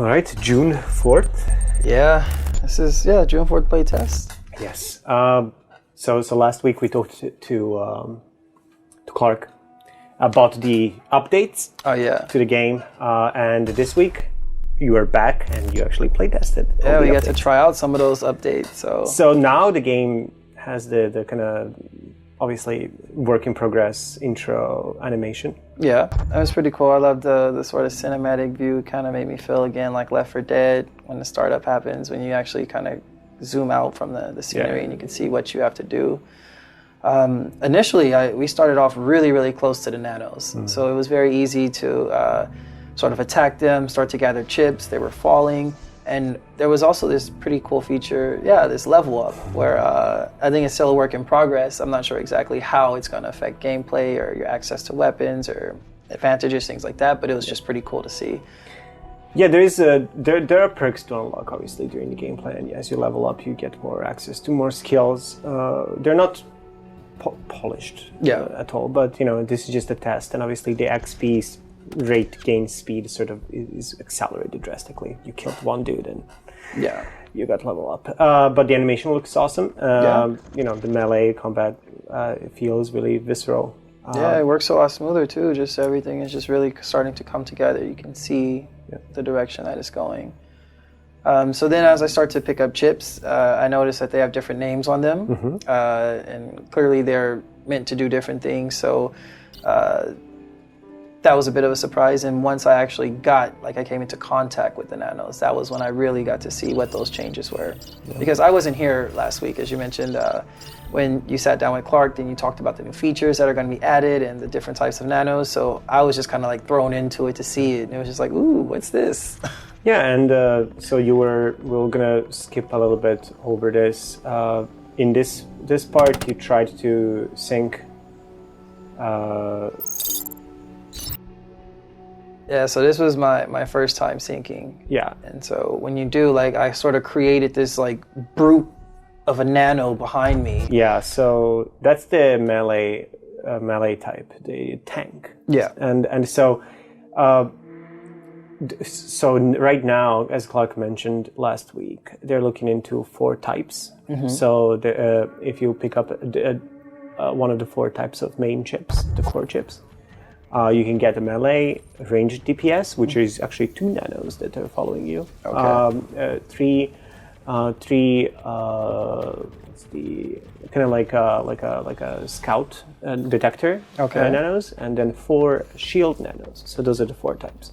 All right, June 4th. Yeah, this is June 4th playtest. Yes. So last week we talked to Clark about the updates to the game, and this week you are back and you actually playtested. Yeah, we got to try out some of those updates. So now the game has the kind of obviously work in progress intro animation. Yeah, that was pretty cool. I love the sort of cinematic view. It kind of made me feel again like Left 4 Dead when the startup happens, when you actually kind of zoom out from the scenery and you can see what you have to do. Initially, we started off really close to the nanos, so it was very easy to sort of attack them, start to gather chips. They were falling, and there was also this pretty cool feature, this level up, where I think it's still a work in progress. I'm not sure exactly how it's going to affect gameplay or your access to weapons or advantages, things like that, but it was just pretty cool to see. Yeah, there are perks to unlock, obviously, during the gameplay, and as you level up, you get more access to more skills. They're not polished at all, but this is just a test, and obviously the XP rate gain speed sort of is accelerated drastically. You killed one dude and you got level up. But the animation looks awesome. The melee combat feels really visceral. It works a lot smoother too. Just everything is just really starting to come together. You can see the direction that it's going. So then as I start to pick up chips, I notice that they have different names on them. And clearly they're meant to do different things. So that was a bit of a surprise. And once I actually I came into contact with the nanos, that was when I really got to see what those changes were. Because I wasn't here last week, as you mentioned, when you sat down with Clark, then you talked about the new features that are going to be added and the different types of nanos. So I was just kind of like thrown into it to see it. And it was just like, ooh, what's this? Yeah, and so we're going to skip a little bit over this. In this part, you tried to sync so this was my first time syncing. Yeah. And so when you do, I sort of created this brute of a nano behind me. Yeah, so that's the melee type, the tank. Yeah. And so right now, as Clark mentioned last week, they're looking into 4 types. So if you pick up one of the 4 types of main chips, the core chips, you can get a melee ranged DPS, which is actually 2 nanos that are following you. Okay. 3 it's the kind of like a scout detector nanos, and then 4 shield nanos. So those are the 4 types.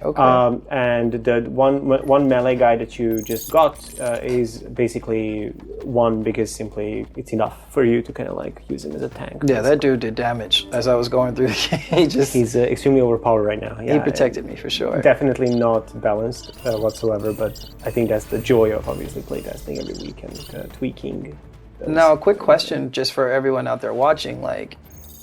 Okay. And the one melee guy that you just got is basically 1 because simply it's enough for you to kind of use him as a tank. Yeah, that dude did damage as I was going through the game. He's extremely overpowered right now. Yeah, he protected me for sure. Definitely not balanced whatsoever, but I think that's the joy of obviously playtesting every week and tweaking. Now, a quick question just for everyone out there watching,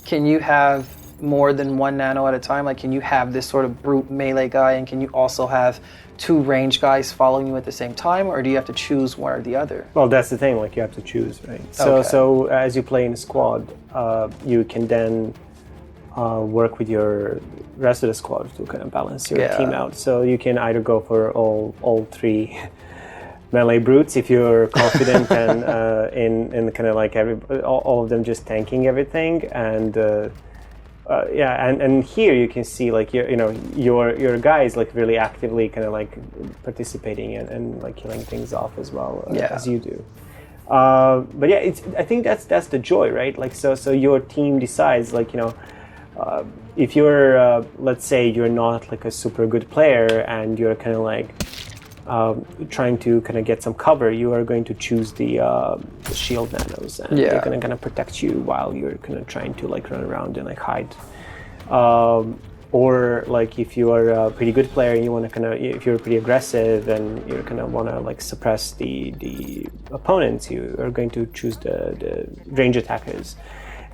can you have more than 1 nano at a time? Can you have this sort of brute melee guy, and can you also have 2 range guys following you at the same time, or do you have to choose one or the other? Well, that's the thing, you have to choose, right? So as you play in a squad, you can then work with your rest of the squad to kind of balance your team out. So you can either go for all 3 melee brutes if you're confident and in kind of all of them just tanking everything, and and here you can see your guys really actively kind of participating and killing things off as well as you do. But yeah, I think that's the joy, right? So your team decides if you're let's say you're not a super good player and you're kind of trying to kind of get some cover, you are going to choose the shield nanos, and they're going to kind of protect you while you're kind of trying to run around and hide. Or if you are a pretty good player and you want to if you're pretty aggressive and you kind of want to suppress the opponents, you are going to choose the range attackers.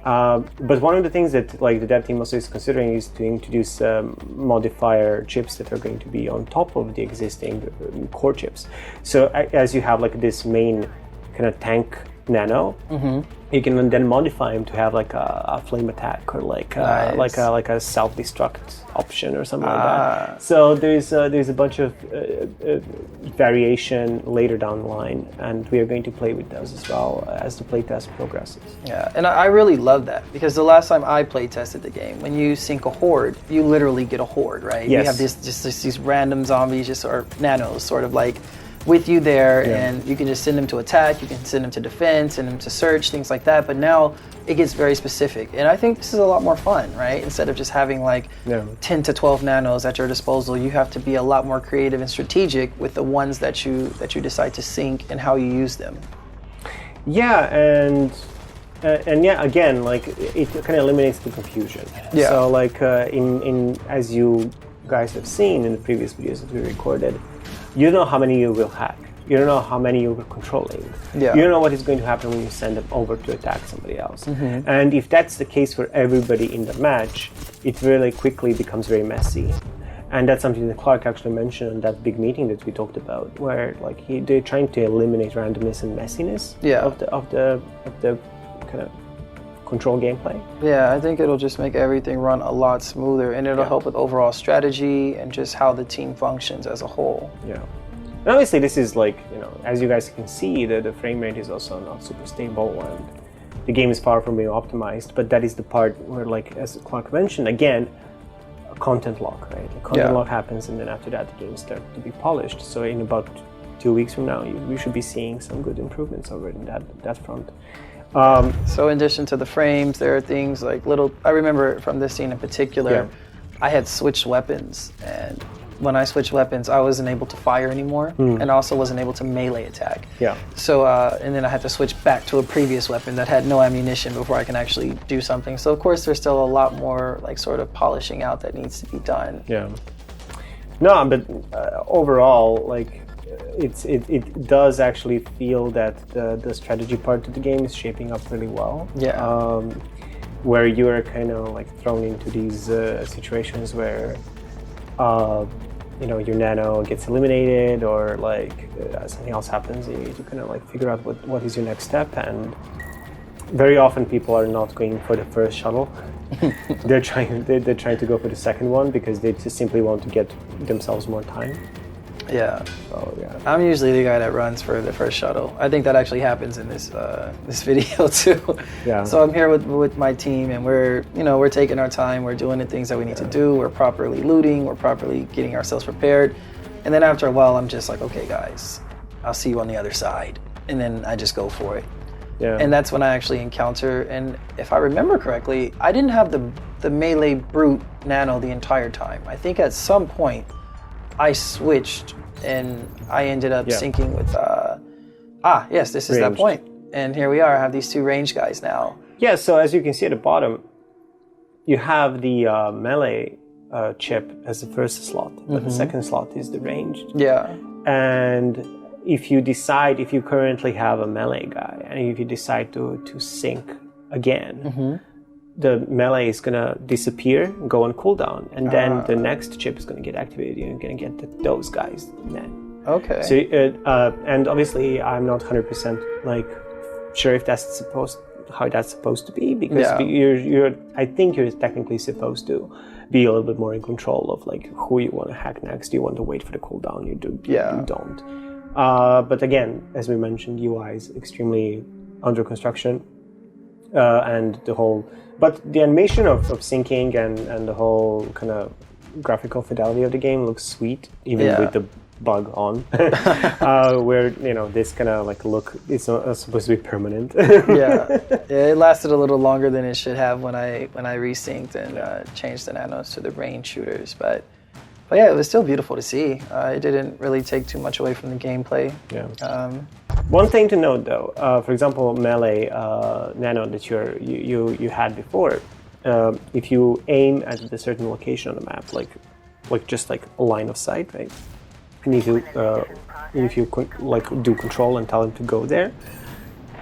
But one of the things that the dev team also is considering is to introduce modifier chips that are going to be on top of the existing core chips. So as you have this main kind of tank nano, you can then modify him to have like a flame attack or like like a self-destruct option or something like that. So there's a bunch of variation later down the line, and we are going to play with those as well as the playtest progresses. Yeah, and I really love that, because the last time I play tested the game, when you sync a horde, you literally get a horde, right? Yes. You have these random zombies, or nanos, sort of like with you there, and you can just send them to attack, you can send them to defense, send them to search, things like that. But now it gets very specific, and I think this is a lot more fun, right? Instead of just having like 10 to 12 nanos at your disposal, you have to be a lot more creative and strategic with the ones that you decide to sync and how you use them. Yeah, and yeah, again, like it kind of eliminates the confusion. Yeah. So like in as you guys have seen in the previous videos that we recorded, you don't know how many you will hack. You don't know how many you will controlling. Yeah. You don't know what is going to happen when you send them over to attack somebody else. And if that's the case for everybody in the match, it really quickly becomes very messy. And that's something that Clark actually mentioned in that big meeting that we talked about, where like they're trying to eliminate randomness and messiness of the kind of control gameplay. Yeah, I think it'll just make everything run a lot smoother, and it'll help with overall strategy and just how the team functions as a whole. Yeah. And obviously this is like, you know, as you guys can see, the frame rate is also not super stable, and the game is far from being optimized, but that is the part where, like, as Clark mentioned, again, a content lock, right? A content lock happens, and then after that the game starts to be polished. So in about 2 weeks from now, we should be seeing some good improvements over in that front. So in addition to the frames, there are things like I remember from this scene in particular, I had switched weapons, and when I switched weapons, I wasn't able to fire anymore, and also wasn't able to melee attack. Yeah. So, and then I had to switch back to a previous weapon that had no ammunition before I can actually do something. So of course, there's still a lot more like sort of polishing out that needs to be done. Yeah. No, but overall, like, it does actually feel that the strategy part of the game is shaping up really well. Yeah. Where you are kind of like thrown into these situations where you know, your nano gets eliminated, or like something else happens. You kind of like figure out what is your next step, and very often people are not going for the first shuttle. they're trying to go for the second one because they just simply want to get themselves more time. Yeah. So yeah. I'm usually the guy that runs for the first shuttle. I think that actually happens in this this video too. Yeah. So I'm here with my team, and we're taking our time. We're doing the things that we need to do. We're properly looting. We're properly getting ourselves prepared. And then after a while, I'm just like, okay, guys, I'll see you on the other side. And then I just go for it. Yeah. And that's when I actually encounter. And if I remember correctly, I didn't have the melee brute nano the entire time. I think at some point I switched, and I ended up syncing with, yes, this is that point. And here we are, I have these two range guys now. Yeah, so as you can see at the bottom, you have the melee chip as the first slot, but the second slot is the ranged. Yeah. And if you currently have a melee guy, and if you decide to sync again, the melee is gonna disappear, go on cooldown, and then the next chip is gonna get activated. You're gonna get those guys then. Okay. So and obviously, I'm not 100% like sure if how that's supposed to be, because I think you're technically supposed to be a little bit more in control of like who you want to hack next. You want to wait for the cooldown. You don't. But again, as we mentioned, UI is extremely under construction, and but the animation of syncing and the whole kind of graphical fidelity of the game looks sweet, even with the bug on, where, you know, this kind of like look, it's not supposed to be permanent. It lasted a little longer than it should have when I resynced and changed the nanos to the range shooters, but yeah, it was still beautiful to see. It didn't really take too much away from the gameplay. Yeah. One thing to note, though, for example, melee nano that you had before, if you aim at a certain location on the map, like just like a line of sight, right? And if you like do control and tell him to go there,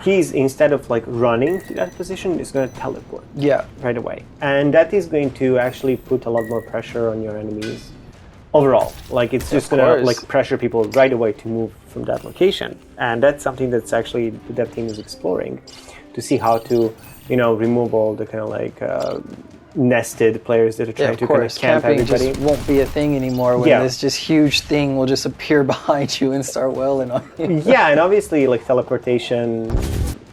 he's, instead of like running to that position, is going to teleport. Yeah. Right away, and that is going to actually put a lot more pressure on your enemies. Overall, like it's just gonna like pressure people right away to move from that location. And that's something that's actually the dev team is exploring to see how to, remove all the kind of like nested players that are trying to kind of camp camping everybody. Just won't be a thing anymore when this just huge thing will just appear behind you and start wailing on you. Yeah, and obviously like teleportation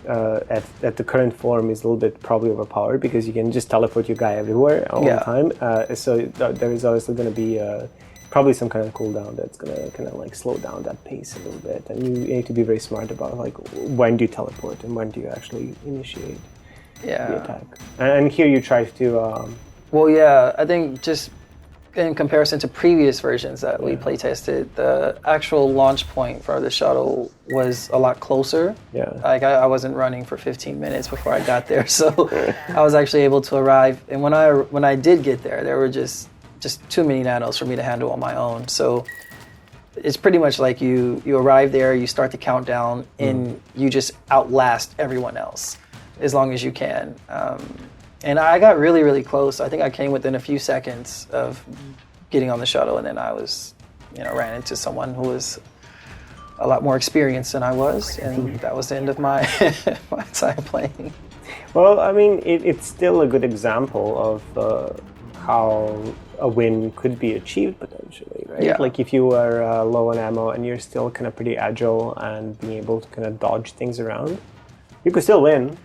at the current form is a little bit probably overpowered because you can just teleport your guy everywhere all the time. So there is obviously going to be probably some kind of cooldown that's going to kind of like slow down that pace a little bit. And you need to be very smart about like when do you teleport and when do you actually initiate the attack. And here you try to... I think just in comparison to previous versions that we playtested, the actual launch point for the shuttle was a lot closer. Yeah. Like I wasn't running for 15 minutes before I got there, so I was actually able to arrive. And when I did get there, there were just too many nanos for me to handle on my own. So it's pretty much like you arrive there, you start the countdown, and you just outlast everyone else as long as you can. And I got really, really close. I think I came within a few seconds of getting on the shuttle, and then I was, ran into someone who was a lot more experienced than I was, and that was the end of my my time playing. Well, I mean, it's still a good example of how a win could be achieved potentially, right? Yeah. Like if you are low on ammo and you're still kind of pretty agile and being able to kind of dodge things around, you could still win.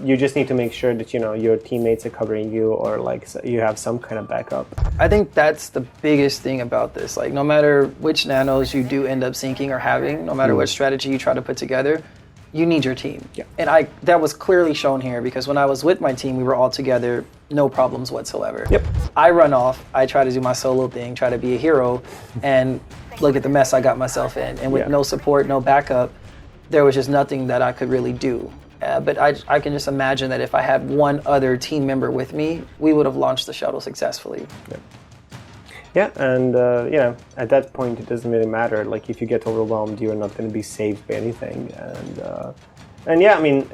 You just need to make sure that your teammates are covering you, or like you have some kind of backup. I think that's the biggest thing about this. Like no matter which nanos you do end up sinking or having, no matter what strategy you try to put together, you need your team. Yeah. And that was clearly shown here because when I was with my team, we were all together, no problems whatsoever. Yep. I run off, I try to do my solo thing, try to be a hero, and look at the mess I got myself in. And with no support, no backup, there was just nothing that I could really do. But I can just imagine that if I had one other team member with me, we would have launched the shuttle successfully. Yeah, and at that point it doesn't really matter. Like if you get overwhelmed, you're not going to be saved by anything. And yeah, I mean,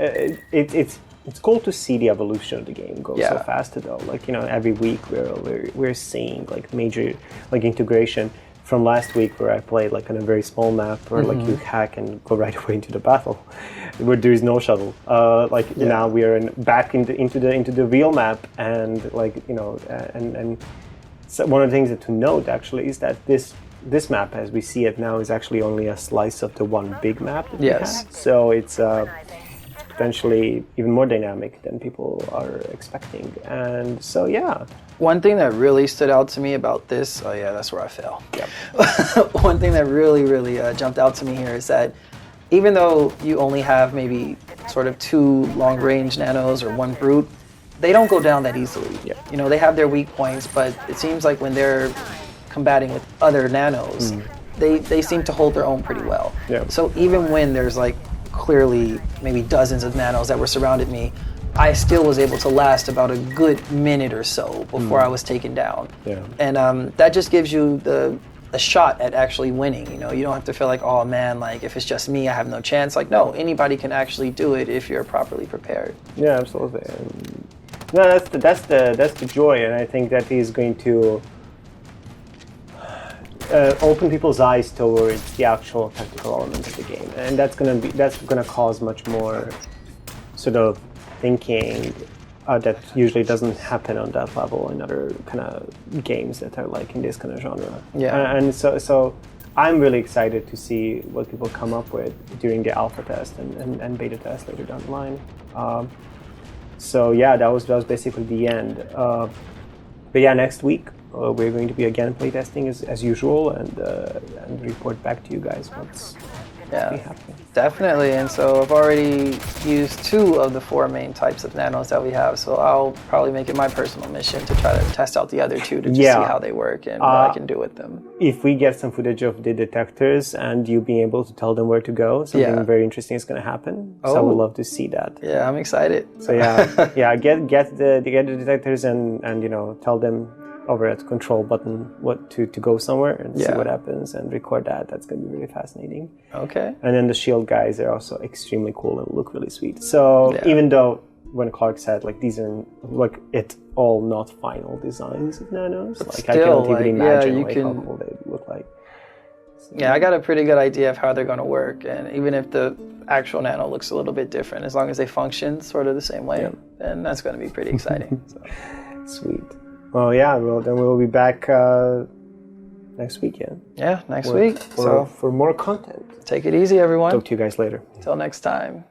it's cool to see the evolution of the game go so fast though. Like every week we're seeing like major like integration. From last week where I played like on a very small map where like you hack and go right away into the battle where there is no shuttle. Now we are back into the real map, and and so one of the things to note actually is that this map as we see it now is actually only a slice of the one big map that we have. So it's potentially even more dynamic than people are expecting. And so one thing that really stood out to me about this, that's where I fell. Yep. One thing that really, really jumped out to me here is that even though you only have maybe sort of 2 long-range nanos or 1 brute, they don't go down that easily. Yeah. They have their weak points, but it seems like when they're combating with other nanos, they seem to hold their own pretty well. Yeah. So even when there's like clearly maybe dozens of nanos that were surrounded me, I still was able to last about a good minute or so before I was taken down. Yeah. And that just gives you a shot at actually winning. You don't have to feel like, oh man, like if it's just me, I have no chance. Like no, anybody can actually do it if you're properly prepared. Yeah, absolutely. No, that's the joy, and I think that is going to open people's eyes towards the actual technical elements of the game, and that's gonna cause much more sort of thinking that usually doesn't happen on that level in other kind of games that are like in this kind of genre. Yeah. And so I'm really excited to see what people come up with during the alpha test and beta test later down the line. So yeah, that was basically the end. But yeah, next week we're going to be again playtesting as usual and report back to you guys what's happening. Definitely. And so I've already used 2 of the 4 main types of nanos that we have. So I'll probably make it my personal mission to try to test out the other 2 to just see how they work and what I can do with them. If we get some footage of the detectors and you being able to tell them where to go, something very interesting is going to happen. So I would love to see that. Yeah, I'm excited. So get the detectors and tell them over at the control button what to go somewhere and see what happens and record that. That's going to be really fascinating. Okay. And then the shield guys are also extremely cool and look really sweet. So even though when Clark said like these are like all not final designs of nanos, like still, I can't even imagine how cool they look like. So, yeah, I got a pretty good idea of how they're going to work, and even if the actual Nano looks a little bit different, as long as they function sort of the same way, then that's going to be pretty exciting. So. Sweet. Well, yeah. Well, then we'll be back next weekend. Yeah, next week. For more content. Take it easy, everyone. Talk to you guys later. Until next time.